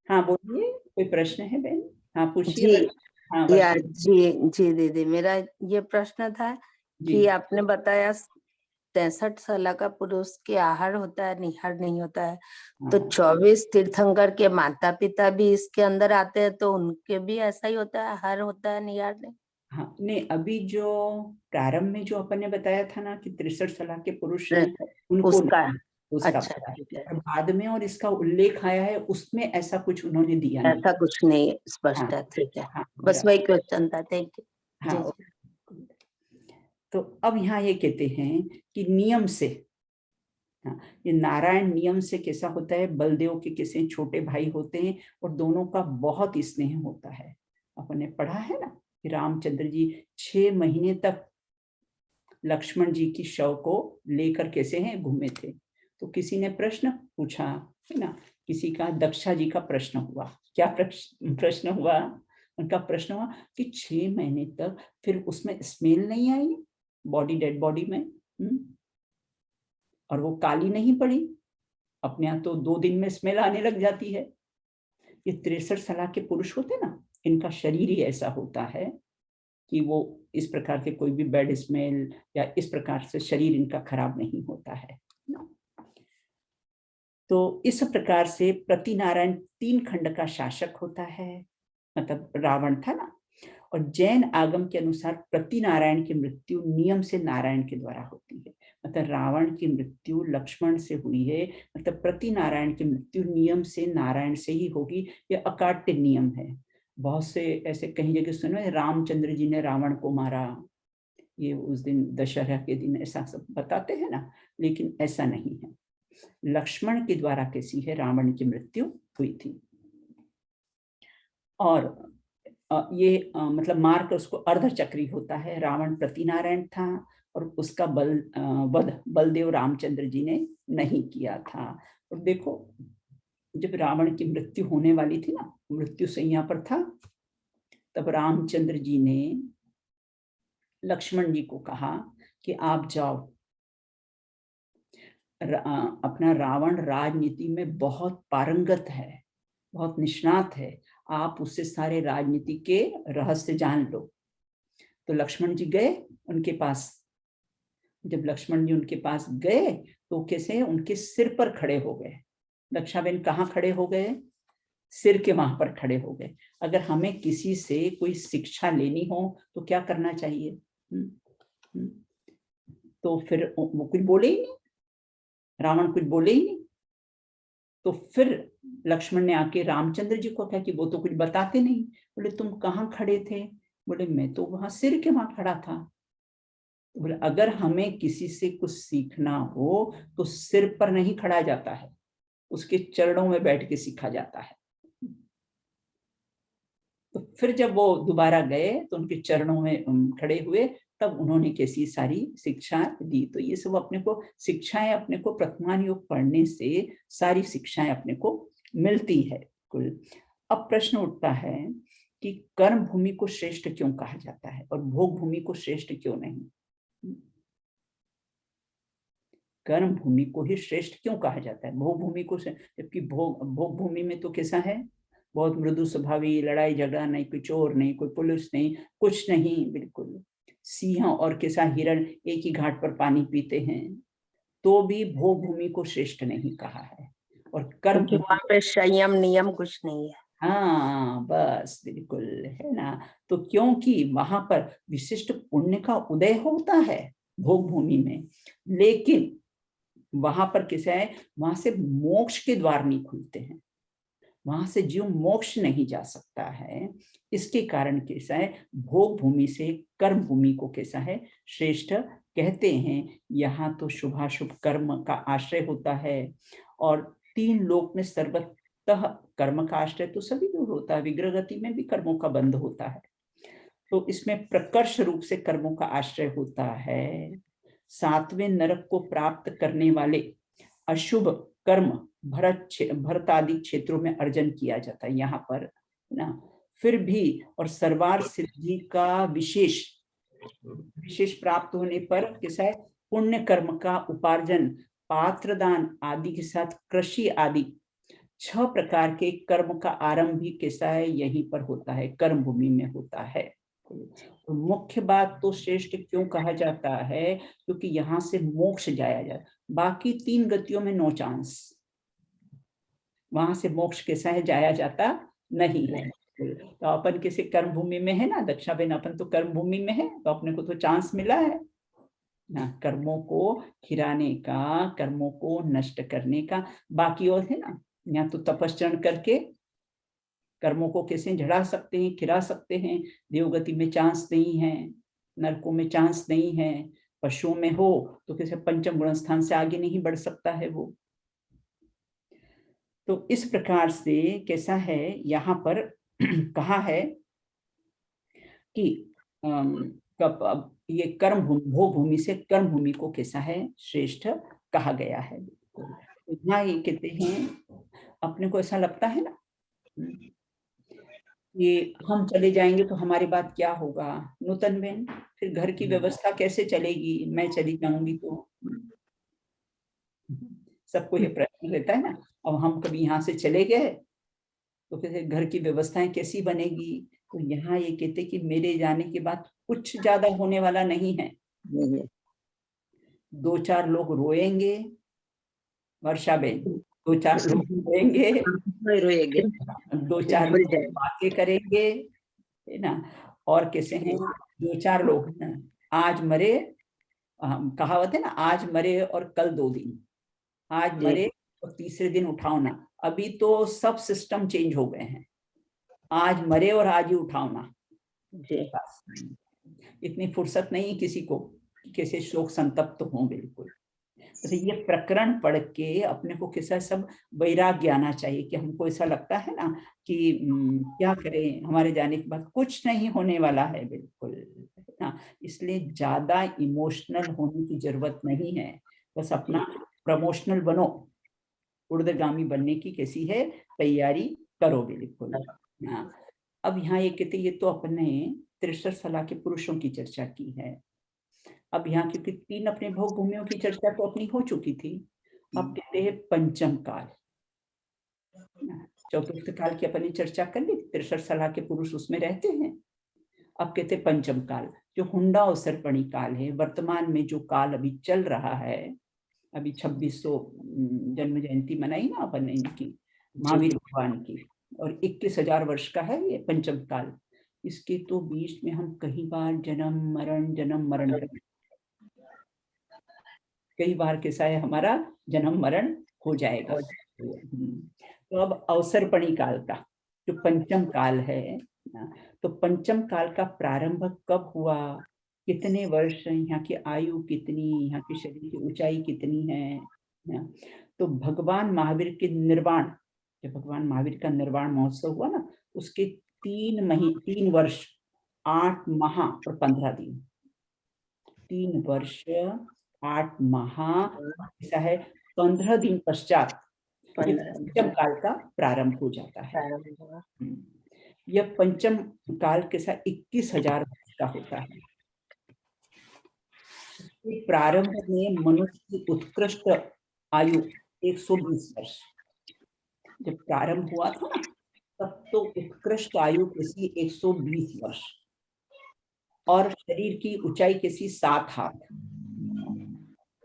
हाँ बोलिए, कोई प्रश्न है बहन? हाँ पूछिए। जी हाँ या वर्षा जी जी दीदी, मेरा ये प्रश्न था जी। कि आपने बताया 63 साल का पुरुष के आहार होता है, निहार नहीं होता है। तो हाँ। 24 तीर्थंकर के माता पिता भी इसके अंदर आते हैं, तो उनके भी ऐसा ही होता है, आहार होता है, निहार नहीं? हाँ नहीं, अभी जो प्रारंभ में जो अपन ने बताया था ना कि 63 सलाह के पुरुष हैं, उनको उसका नहीं, उसका अच्छा बताया। ठीक है, और बाद में और इसका उल्लेख आया है, उसमें ऐसा कुछ उन्होंने दिया नहीं। ऐसा कुछ नहीं स्पष्ट हाँ है, ठीक है। हाँ बस वही क्वेश्चन था, थैंक यू। हाँ। जी जी। तो अब यहाँ ये कहते हैं कि नियम से, हाँ, ये नारायण नियम से कैसा होता है? बलदेव के कैसे छोटे भाई होते हैं और दोनों का बहुत स्नेह होता है। अपन ने पढ़ा है ना कि रामचंद्र जी 6 महीने तक लक्ष्मण जी की शव को लेकर कैसे हैं घूमे थे। तो किसी ने प्रश्न पूछा है ना, किसी का दक्षा जी का प्रश्न हुआ। क्या प्रश्न हुआ? उनका प्रश्न हुआ कि 6 महीने तक फिर उसमें स्मेल नहीं आई बॉडी, डेड बॉडी में, और वो काली नहीं पड़ी? अपने यहाँ तो 2 दिन में स्मेल आने लग जाती है। ये 63 सलाह के पुरुष होते ना, इनका शरीर ही ऐसा होता है कि वो इस प्रकार के कोई भी बैड स्मेल या इस प्रकार से शरीर इनका खराब नहीं होता है। तो इस प्रकार से प्रति नारायण 3 खंड का शासक होता है, मतलब रावण था ना। और जैन आगम के अनुसार प्रति नारायण की मृत्यु नियम से नारायण के द्वारा होती है। मतलब रावण की मृत्यु लक्ष्मण से हुई है, मतलब प्रति नारायण की मृत्यु नियम से नारायण से ही होगी। यह अकाट्य नियम है। बहुत से ऐसे कहीं जगह सुनो, रामचंद्र जी ने रावण को मारा, ये उस दिन दशहरा के दिन ऐसा सब बताते हैं ना, लेकिन ऐसा नहीं है। लक्ष्मण के द्वारा कैसी है रावण की मृत्यु हुई थी। और ये मतलब मार्ग उसको अर्धचक्री होता है। रावण प्रतिनारायण था और उसका वध बलदेव रामचंद्र जी ने नहीं किया था। और देखो, जब रावण की मृत्यु होने वाली थी ना, मृत्यु सैया पर था, तब रामचंद्र जी ने लक्ष्मण जी को कहा कि आप जाओ, अपना रावण राजनीति में बहुत पारंगत है, बहुत निष्णात है, आप उससे सारे राजनीति के रहस्य जान लो। तो लक्ष्मण जी गए उनके पास। जब लक्ष्मण जी उनके पास गए तो कैसे उनके सिर पर खड़े हो गए। रक्षाबेन कहाँ खड़े हो गए? सिर के वहां पर खड़े हो गए। अगर हमें किसी से कोई शिक्षा लेनी हो तो क्या करना चाहिए? तो फिर वो कुछ बोले ही नहीं, रावण कुछ बोले ही नहीं। तो फिर लक्ष्मण ने आके रामचंद्र जी को कहा कि वो तो कुछ बताते नहीं। बोले तुम कहाँ खड़े थे? बोले मैं तो वहां सिर के वहां खड़ा था। बोले अगर हमें किसी से कुछ सीखना हो तो सिर पर नहीं खड़ा जाता है, उसके चरणों में बैठ के सीखा जाता है। तो फिर जब वो दोबारा गए तो उनके चरणों में खड़े हुए, तब उन्होंने कैसी सारी शिक्षा दी। तो ये सब अपने को शिक्षाएं, अपने को प्रथमान योग पढ़ने से सारी शिक्षाएं अपने को मिलती है कुल। अब प्रश्न उठता है कि कर्म भूमि को श्रेष्ठ क्यों कहा जाता है और भोग भूमि को श्रेष्ठ क्यों नहीं? कर्म भूमि को ही श्रेष्ठ क्यों कहा जाता है, भोग भूमि को? जबकि भोग भूमि में तो कैसा है, बहुत मृदु स्वभावी, लड़ाई झगड़ा नहीं, कोई चोर नहीं, कोई पुलिस नहीं, कुछ नहीं, बिल्कुल सिंह और कैसा हिरण एक ही घाट पर पानी पीते हैं, तो भी भोग भूमि को श्रेष्ठ नहीं कहा है। और कर्म क्योंकि वहाँ पे संयम नियम कुछ नहीं है। हाँ बस बिल्कुल, है ना। तो क्योंकि वहां पर विशिष्ट पुण्य का उदय होता है भोग भूमि में, लेकिन वहां पर कैसा है, वहां से मोक्ष के द्वार नहीं खुलते हैं, वहां से जीव मोक्ष नहीं जा सकता है। इसके कारण कैसा है, भोग भूमि से कर्म भूमि को कैसा है, श्रेष्ठ कहते हैं। यहाँ तो शुभाशुभ कर्म का आश्रय होता है, और तीन लोक में सर्वतः कर्म का आश्रय तो सभी दूर होता है, विग्रह गति में भी कर्मों का बंध होता है। तो इसमें प्रकर्ष रूप से कर्मों का आश्रय होता है। सातवें नरक को प्राप्त करने वाले अशुभ कर्म भरत आदि क्षेत्रों में अर्जन किया जाता है यहाँ पर, है ना। फिर भी और सर्वार सिद्धि का विशेष प्राप्त होने पर कैसा है, पुण्य कर्म का उपार्जन पात्रदान आदि के साथ कृषि आदि 6 प्रकार के कर्म का आरंभ भी कैसा है, यहीं पर होता है, कर्म भूमि में होता है। तो मुख्य बात तो श्रेष्ठ क्यों कहा जाता है, क्योंकि यहाँ से मोक्ष जाया जाए, बाकी 3 गतियों में नो चांस, वहां से मोक्ष कैसा है, जाया जाता नहीं है। तो अपन किसी कर्म भूमि में है ना, दक्षा बेन, अपन तो कर्म भूमि में है, तो अपने को तो चांस मिला है ना, कर्मों को खिराने का, कर्मों को नष्ट करने का। बाकी और है ना, यहाँ तो तपस्चरण करके कर्मों को कैसे झड़ा सकते हैं, खिरा सकते हैं। देवगति में चांस नहीं है, नरकों में चांस नहीं है, पशुओं में हो तो कैसे पंचम गुण स्थान से आगे नहीं बढ़ सकता है वो। तो इस प्रकार से कैसा है, यहाँ पर कहा है कि ये कर्म भूमि, भोग भूमि से कर्म भूमि को कैसा है, श्रेष्ठ कहा गया है। यहाँ ये कहते हैं, अपने को ऐसा लगता है ना ये हम चले जाएंगे तो हमारे बाद क्या होगा, नूतन बहन, फिर घर की व्यवस्था कैसे चलेगी, मैं चली जाऊंगी तो, सबको ये प्रश्न रहता है ना। अब हम कभी यहाँ से चले गए तो फिर घर की व्यवस्थाएं कैसी बनेगी। तो यहाँ ये कहते कि मेरे जाने के बाद कुछ ज्यादा होने वाला नहीं है, 2-4 लोग रोएंगे, वर्षा बहन, 2-4 लोग रोएंगे, 2-4 लोग बातें करेंगे, है ना। और कैसे हैं, 2-4 लोग आज मरे, कहावत है ना, आज मरे और कल 2 दिन, आज मरे और तीसरे दिन उठाओ ना। अभी तो सब सिस्टम चेंज हो गए हैं, आज मरे और आज ही उठाओ ना। इतनी फुर्सत नहीं किसी को कैसे शोक संतप्त हो, बिल्कुल। तो ये प्रकरण पढ़ के अपने को कैसा सब वैराग्य आना चाहिए कि हमको ऐसा लगता है ना कि क्या करें, हमारे जाने के बाद कुछ नहीं होने वाला है, बिल्कुल, है ना। इसलिए ज्यादा इमोशनल होने की जरूरत नहीं है, बस अपना प्रमोशनल बनो, ऊर्ध्वगामी बनने की कैसी है तैयारी करो, बिल्कुल। हाँ, अब यहाँ ये कहते, ये तो अपने 63 सलाह के पुरुषों की चर्चा की है। अब यहाँ क्योंकि 3 अपने भोग भूमियों की चर्चा तो अपनी हो चुकी थी, अब कहते हैं पंचम काल। चतुर्थ काल की अपनी चर्चा कर ली, 63 सलाह के पुरुष उसमें रहते हैं। अब कहते हैं पंचम काल, जो हुंडा अवसर्पणी काल है, वर्तमान में जो काल अभी चल रहा है, अभी 2600 जन्म जयंती मनाई ना अपन ने इनकी, महावीर भगवान की, और 21,000 वर्ष का है ये पंचम काल। इसके तो बीच में हम कई बार जन्म मरण कई बार कैसा है, हमारा जन्म मरण हो जाएगा। तो अब अवसर्पणी काल का जो पंचम काल है, तो पंचम काल का प्रारंभ कब हुआ, कितने वर्ष, यहाँ की आयु कितनी, यहाँ की शरीर की ऊंचाई कितनी है। तो भगवान महावीर के निर्वाण, जब भगवान महावीर का निर्वाण महोत्सव हुआ ना, उसके 3 वर्ष 8 माह और 15 दिन। 3 वर्ष 8 माह ऐसा है 15 दिन पश्चात ये पंचम काल का प्रारंभ हो जाता है। यह पंचम काल के साथ 21,000 वर्ष का होता है। प्रारंभ में मनुष्य की उत्कृष्ट आयु 120 वर्ष। जब प्रारंभ हुआ था ना, तब तो उत्कृष्ट आयु किसी 120 वर्ष और शरीर की ऊंचाई किसी 7 हाथ।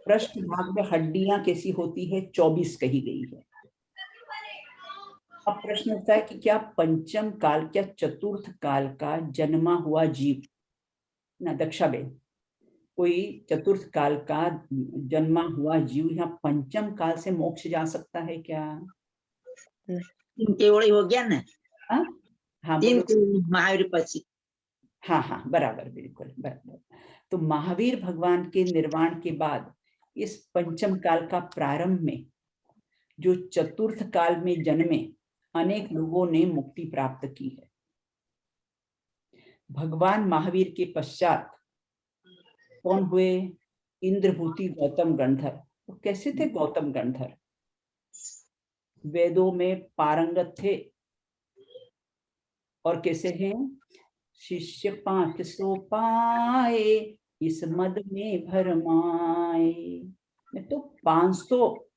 पृष्ठ भाग में हड्डियां कैसी होती है 24 कही गई है। अब प्रश्न उठता है कि क्या पंचम काल, क्या चतुर्थ काल का जन्मा हुआ जीव ना दक्षाबेन, कोई चतुर्थ काल का जन्मा हुआ जीव यहाँ पंचम काल से मोक्ष जा सकता है क्या? केवल हो गया ना। हाँ महावीर पक्षी। हाँ बराबर, बिल्कुल बराबर। तो महावीर भगवान के निर्वाण के बाद इस पंचम काल का प्रारंभ में जो चतुर्थ काल में जन्मे अनेक लोगों ने मुक्ति प्राप्त की है। भगवान महावीर के पश्चात कौन हुए? इंद्रभूति गौतम गंधर। तो कैसे थे गौतम गंधर? वेदों में पारंगत थे और कैसे हैं? शिष्य 500 पाए इस मद में भरमाए। मैं तो 500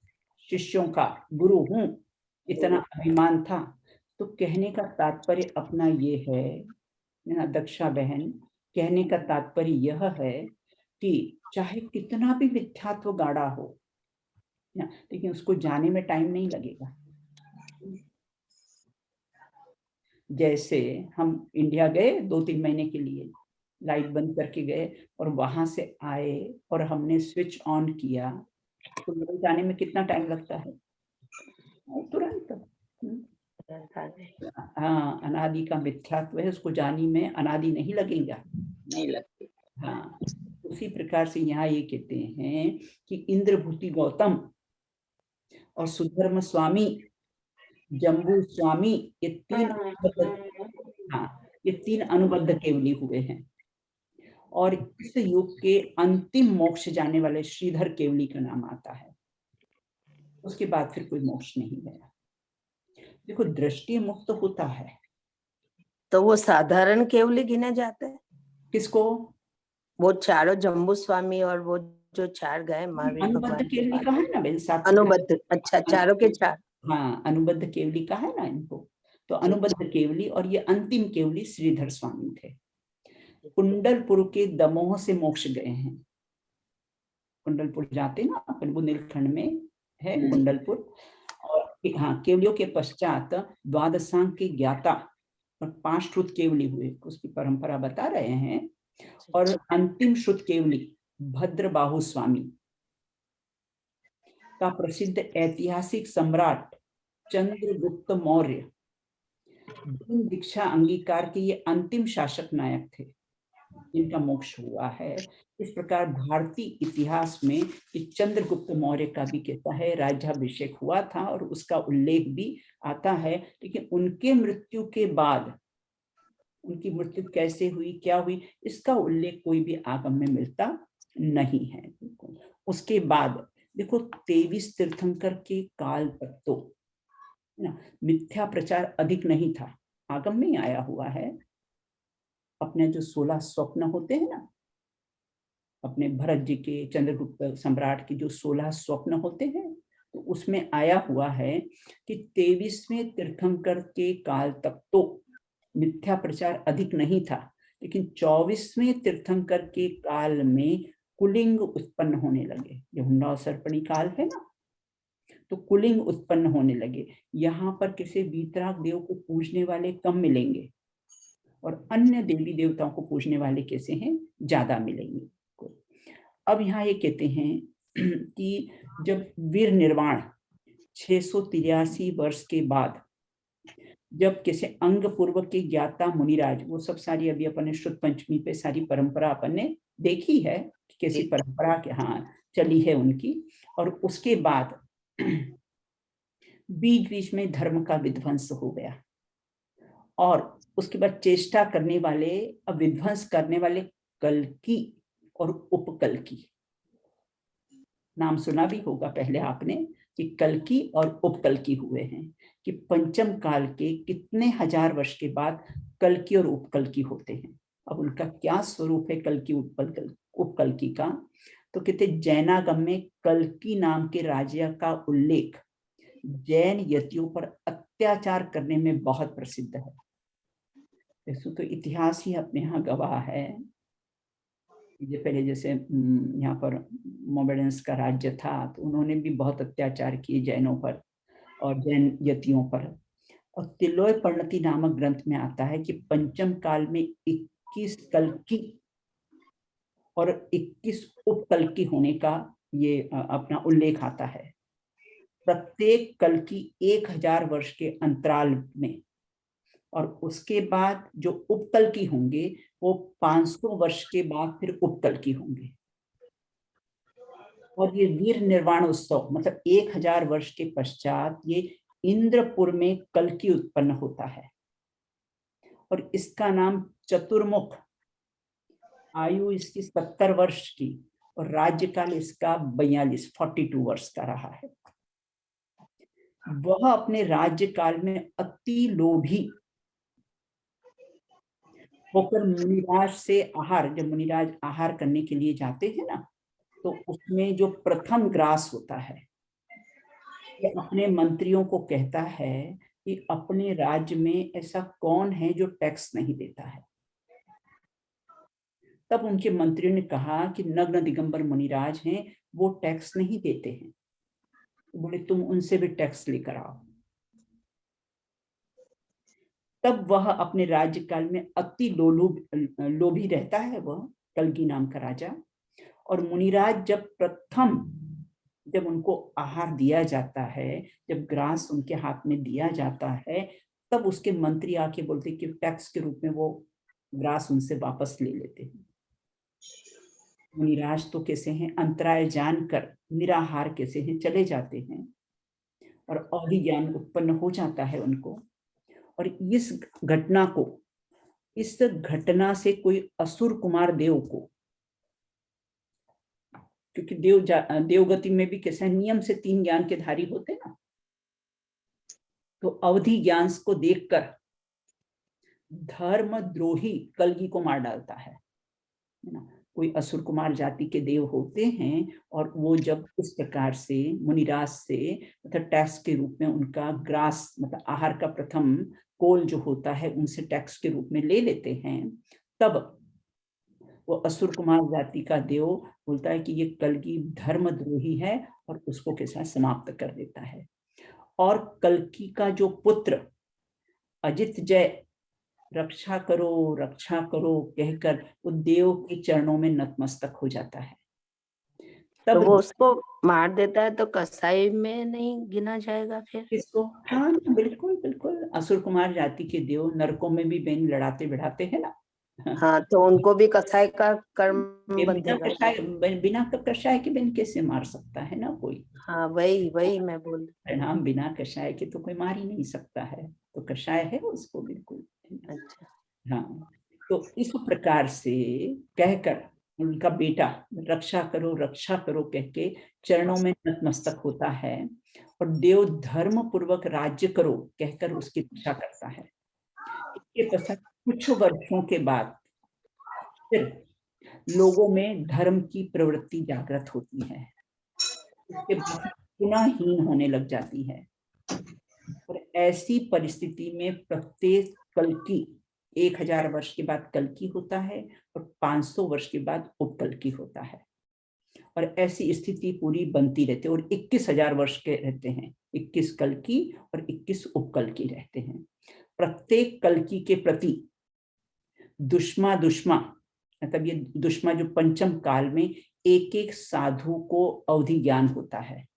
शिष्यों का गुरु हूं, इतना अभिमान था। तो कहने का तात्पर्य अपना ये है ना दक्षा बहन, कहने का तात्पर्य यह है कि चाहे कितना भी मिथ्यात्व गाढ़ा हो ना, लेकिन उसको जाने में टाइम नहीं लगेगा। जैसे हम इंडिया गए 2-3 महीने के लिए, लाइट बंद करके गए और वहां से आए और हमने स्विच ऑन किया, तो लाइट जाने में कितना टाइम लगता है? तुरंत। हाँ, अनादि का मिथ्यात्व है, उसको जाने में अनादि नहीं लगेगा, नहीं लगती। हाँ, उसी प्रकार से यहाँ ये कहते हैं कि इंद्रभूति गौतम और सुधर्म स्वामी, जम्बू स्वामी, ये 3 अनुबद्ध केवली हुए हैं। और इस युग के अंतिम मोक्ष जाने वाले श्रीधर केवली का नाम आता है। उसके बाद फिर कोई मोक्ष नहीं गया। देखो, दृष्टि मुक्त होता है तो वो साधारण केवली गिने जाते हैं। किसको? वो चारों जम्बू स्वामी और वो जो 4 गए महावीर अनुबद्ध भगवान केवली का है ना बेन, साथ अनुबद्ध। अच्छा, चारों के 4। हाँ, अनुबद्ध केवली का है ना इनको। तो अनुबद्ध केवली और ये अंतिम केवली श्रीधर स्वामी थे। कुंडलपुर के दमोह से मोक्ष गए हैं। कुंडलपुर जाते ना अपन, बुंदेलखंड में है कुंडलपुर। और हाँ, केवलियों के पश्चात द्वादशांग के ज्ञाता और 5 श्रुत केवली हुए, उसकी परंपरा बता रहे हैं। और अंतिम श्रुत केवली भद्रबाहु स्वामी का प्रसिद्ध ऐतिहासिक सम्राट चंद्रगुप्त मौर्य दीक्षा अंगीकार के ये अंतिम शासक नायक थे, इनका मोक्ष हुआ है। इस प्रकार भारतीय इतिहास में चंद्रगुप्त मौर्य का भी कहता है राज्याभिषेक हुआ था और उसका उल्लेख भी आता है। लेकिन उनके मृत्यु के बाद, उनकी मृत्यु कैसे हुई, क्या हुई, इसका उल्लेख कोई भी आगम में मिलता नहीं है। उसके बाद देखो 23 तीर्थंकर के काल तक तो मिथ्या प्रचार अधिक नहीं था, आगम में आया हुआ है। अपने जो 16 स्वप्न होते हैं ना, अपने भरत जी के, चंद्रगुप्त सम्राट के जो 16 स्वप्न होते हैं, तो उसमें आया हुआ है कि 23वें तीर्थंकर के काल तक तो मिथ्या प्रचार अधिक नहीं था। लेकिन 24वें तीर्थंकर के काल में कुलिंग उत्पन्न होने लगे। जो हुंडा सर्पणी काल है ना, तो कुलिंग उत्पन्न होने लगे। यहाँ पर किसी वीतराग देव को पूजने वाले कम मिलेंगे और अन्य देवी देवताओं को पूजने वाले कैसे हैं, ज्यादा मिलेंगे। अब यहाँ ये कहते हैं कि जब वीर निर्वाण 683 वर्ष के बाद, जब किसी अंग पूर्व के ज्ञाता मुनिराज, वो सब सारी अभी अपन ने शुद्ध पंचमी पे सारी परंपरा अपन ने देखी है, कैसी परंपरा के हाँ चली है उनकी। और उसके बाद बीच बीच में धर्म का विध्वंस हो गया और उसके बाद चेष्टा करने वाले, विध्वंस करने वाले कल्की और उपकल्की। नाम सुना भी होगा पहले आपने कि कल्की और उपकल्की हुए हैं, कि पंचम काल के कितने हजार वर्ष के बाद कल्की और उपकल्की होते हैं। अब उनका क्या स्वरूप है कल्की उपकल्की का, तो कहते जैनागम में कल्की नाम के राजा का उल्लेख जैन यतियों पर अत्याचार करने में बहुत प्रसिद्ध है। वैसे तो इतिहास ही अपने यहाँ गवाह है। ये पहले जैसे यहाँ पर मोमेडन्स का राज्य था, तो उन्होंने भी बहुत अत्याचार किए जैनों पर और जैन यतियों पर। और तिलोय पर्णति नामक ग्रंथ में आता है कि पंचम काल में 21 कल्की और 21 उपकल्की होने का ये अपना उल्लेख आता है। प्रत्येक कल्की 1000 वर्ष के अंतराल में, और उसके बाद जो उपकल्की होंगे वो 500 वर्ष के बाद फिर उपकल्की होंगे। और ये वीर निर्वाण उत्सव मतलब 1000 वर्ष के पश्चात ये इंद्रपुर में कल्की उत्पन्न होता है, और इसका नाम चतुर्मुख। आयु इसकी 70 वर्ष की और राज्यकाल इसका 42 वर्ष का रहा है। वह अपने राज्यकाल में अति लोभी होकर मुनिराज से आहार, जब मुनिराज आहार करने के लिए जाते हैं ना, तो उसमें जो प्रथम ग्रास होता है, ये अपने मंत्रियों को कहता है कि अपने राज्य में ऐसा कौन है जो टैक्स नहीं देता है। तब उनके मंत्रियों ने कहा कि नग्न दिगंबर मुनिराज हैं, वो टैक्स नहीं देते हैं। बोले तुम उनसे भी टैक्स लेकर आओ। तब वह अपने राज्यकाल में अति लोभी रहता है, वह कल्की नाम का राजा। और मुनिराज जब उनको आहार दिया जाता है, जब ग्रास उनके हाथ में दिया जाता है, तब उसके मंत्री आके बोलते कि टैक्स के रूप में वो ग्रास उनसे वापस ले लेते हैं। मुनिराज तो कैसे हैं, अंतराय जानकर निराहार कैसे हैं चले जाते हैं, और अवधि ज्ञान उत्पन्न हो जाता है उनको। और इस घटना से कोई असुर कुमार देव को, क्योंकि देवगति में भी कैसे नियम से 3 ज्ञान के धारी होते ना, तो अवधि ज्ञान को देखकर धर्मद्रोही कल्की को मार डालता है ना। कोई असुर कुमार जाति के देव होते हैं, और वो जब इस प्रकार से मुनिराज से मतलब टैक्स के रूप में उनका ग्रास मतलब आहार का प्रथम कोल जो होता है उनसे टैक्स के रूप में ले लेते हैं, तब वो असुर कुमार जाति का देव बोलता है कि ये कल्की धर्मद्रोही है, और उसको कैसा समाप्त कर देता है। और कल्की का जो पुत्र अजित जय रक्षा करो कहकर वो देव के चरणों में नतमस्तक हो जाता है। तब तो वो उसको मार देता है तो कसाई में नहीं गिना जाएगा फिर इसको? हाँ बिल्कुल बिल्कुल, असुर कुमार जाति के देव नरकों में भी बेन लड़ाते बिड़ाते हैं ना। हाँ, तो उनको भी कसाई का कर्म बंधेगा। बिना कषाय के बिन कैसे मार सकता है ना कोई। हाँ, वही मैं बोल। परिणाम बिना कषाय के तो कोई मार ही नहीं सकता है, तो कषाय है उसको बिल्कुल। अच्छा, हाँ, तो इस प्रकार से कहकर उनका बेटा रक्षा करो कह के चरणों में नतमस्तक होता है, और देव धर्म पूर्वक राज्य करो कहकर उसकी रक्षा करता है। इसके पश्चात कुछ वर्षों के बाद फिर लोगों में धर्म की प्रवृत्ति जागृत होती है, उसके बाद पुनः हीन होने लग जाती है। और ऐसी परिस्थिति में प्रत्येक कल्की 1000 वर्ष के बाद कल्की होता है, और 500 वर्ष के बाद उपकल्की होता है। और ऐसी स्थिति पूरी बनती रहती है, और 21,000 वर्ष के रहते हैं। 21 कल्की और 21 उपकल्की रहते हैं। प्रत्येक कल्की के प्रति दुष्मा मतलब ये दुष्मा जो पंचम काल में एक साधु को अवधि ज्ञान होता है।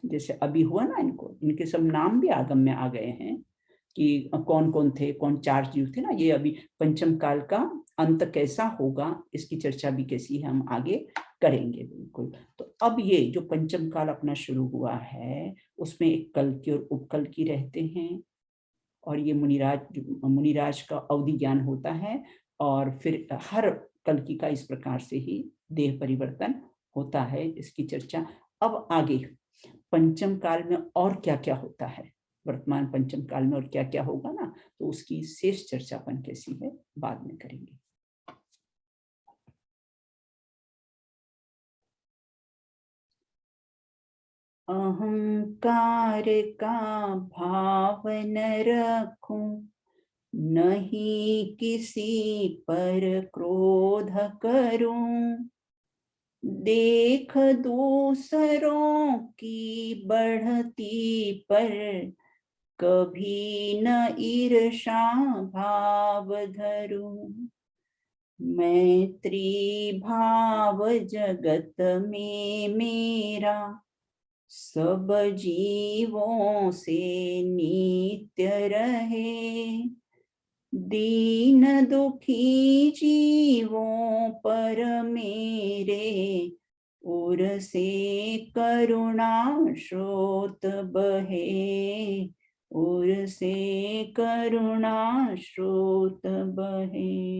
जैसे अभी हुआ ना, इनके सब नाम भी आगम में आ गए हैं कि कौन कौन थे, कौन 4 जीव थे ना। ये अभी पंचम काल का अंत कैसा होगा इसकी चर्चा भी कैसी है हम आगे करेंगे बिल्कुल। तो अब ये जो पंचम काल अपना शुरू हुआ है उसमें एक कल्की और उपकल्की रहते हैं, और ये मुनिराज का अवधि ज्ञान होता है, और फिर हर कल्कि का इस प्रकार से ही देह परिवर्तन होता है। इसकी चर्चा अब आगे पंचम काल में और क्या क्या होता है, वर्तमान पंचम काल में और क्या क्या होगा ना, तो उसकी शेष चर्चा अपन कैसी है बाद में करेंगे। अहंकार का भाव न रखूं, नहीं किसी पर क्रोध करूं, देख दूसरों की बढ़ती पर कभी न ईर्षा भाव धरूं, मैत्री भाव जगत में मेरा, सब जीवों से नित्य रहे, दीन दुखी जीवों पर मेरे उर से करुणा स्रोत बहे, उर से करुणा स्रोत बहे।